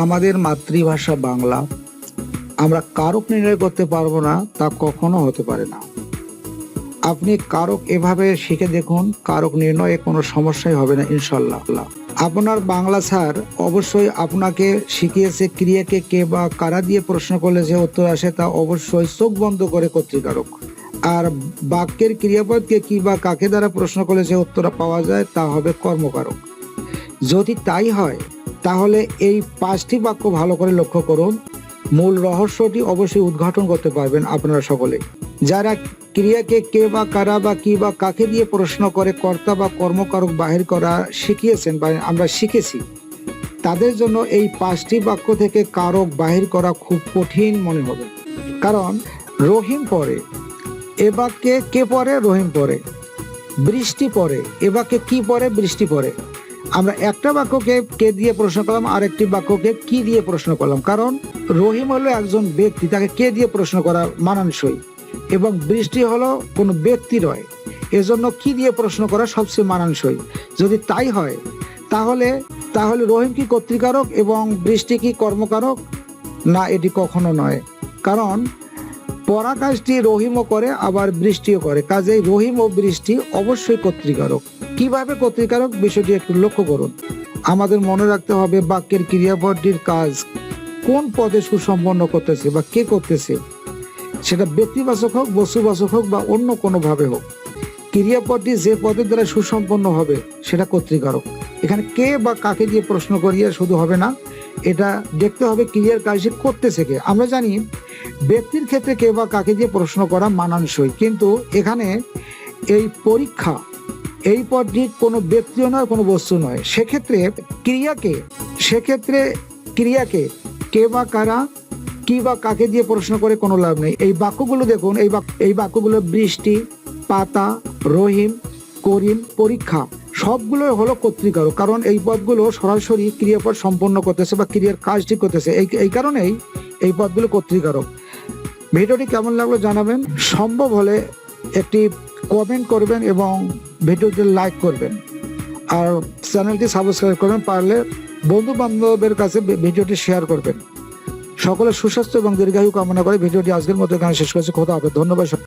আমাদের মাতৃভাষা বাংলা, আমরা কারক নির্ণয় করতে পারবো না, তা কখনো হতে পারে না। আপনি কারক এভাবে শিখে দেখুন, কারক নির্ণয়ে কোনো সমস্যাই হবে না ইনশাল্লাহ। আপনার বাংলা স্যার অবশ্যই আপনাকে শিখিয়েছে ক্রিয়াকে কে বা কারা দিয়ে প্রশ্ন করলে যে উত্তর আসে তা অবশ্যই চোখ বন্ধ করে কর্তৃকারক। আর বাক্যের ক্রিয়াপদকে কি বা কাকে দ্বারা প্রশ্ন করলে যে উত্তর পাওয়া যায় তা হবে কর্মকারক। যদি তাই হয় তাহলে এই 5টি বাক্য ভালো করে লক্ষ্য করুন। মূল রহস্যটি অবশ্যই উদ্ঘাটন করতে পারবেন আপনারা সকলে। যারা ক্রিয়াকে কে বা কারা বা কি বা কাকে দিয়ে প্রশ্ন করে কর্তা বা কর্মকারক বাহির করা শিখিয়েছেন বা আমরা শিখেছি, তাদের জন্য এই 5টি বাক্য থেকে কারক বাহির করা খুব কঠিন মনে হবে। কারণ রহিম পড়ে, এ বাক্যে কে পড়ে? রহিম পড়ে। বৃষ্টি পড়ে, এ বাক্যে কি পড়ে? বৃষ্টি পড়ে। আমরা একটা বাক্যকে কে দিয়ে প্রশ্ন করলাম, আরেকটি বাক্যকে কি দিয়ে প্রশ্ন করলাম। কারণ রহিম হলো একজন ব্যক্তি, তাকে কে দিয়ে প্রশ্ন করা মানানসই, এবং বৃষ্টি হলো কোনো ব্যক্তি নয়, এজন্য কি দিয়ে প্রশ্ন করা সবচেয়ে মানানসই। যদি তাই হয় তাহলে তাহলে রহিম কি কর্তৃকারক এবং বৃষ্টি কি কর্মকারক? না, এটি কখনো নয়। কারণ পড়া কাজটি রহিমও করে আবার বৃষ্টিও করে, কাজেই রহিম ও বৃষ্টি অবশ্যই কর্তৃকারক। কিভাবে কর্তৃকারক বিষয়টি একটু লক্ষ্য করুন। আমাদের মনে রাখতে হবে বাক্যের ক্রিয়াপদটির কাজ কোন পদে সুসম্পন্ন করতেছে বা কে করতেছে, সেটা ব্যক্তিবাচক হোক, বস্তুবাচক হোক বা অন্য কোনো ভাবে হোক। ক্রিয়াপদটি যে পদের দ্বারা সুসম্পন্ন হবে সেটা কর্তৃকারক। এখানে কে বা কাকে দিয়ে প্রশ্ন করিয়ে শুধু হবে না, এটা দেখতে হবে ক্রিয়ার কাজটি করতেছে কে। আমরা জানি ব্যক্তির ক্ষেত্রে কে বা কাকে দিয়ে প্রশ্ন করা মানানসই, কিন্তু এখানে এই পরীক্ষা, এই পদটি কোনো ব্যক্তিও নয়, কোনো বস্তু নয়। সেক্ষেত্রে ক্রিয়াকে কে বা কারা কি বা কাকে দিয়ে প্রশ্ন করে কোনো লাভ নেই। এই বাক্যগুলো দেখুন, এই বাক্যগুলো বৃষ্টি, পাতা, রহিম, করিম, পরীক্ষা সবগুলোই হলো কর্তৃকারক। কারণ এই পদগুলো সরাসরি ক্রিয়াপদ সম্পন্ন করতেছে বা ক্রিয়ার কাজটি করতেছে, এই কারণেই এই পদগুলো কর্তৃকারক। ভিডিওটি কেমন লাগলো জানাবেন। সম্ভব হলে একটি কমেন্ট করবেন এবং ভিডিওটি লাইক করবেন, আর চ্যানেলটি সাবস্ক্রাইব করবেন। পারলে বন্ধু বান্ধবের কাছে ভিডিওটি শেয়ার করবেন। সকলের সুস্বাস্থ্য এবং দীর্ঘায়ু কামনা করে ভিডিওটি আজকের মতো এখানে শেষ করছি। খোদা হাফেজ। ধন্যবাদ।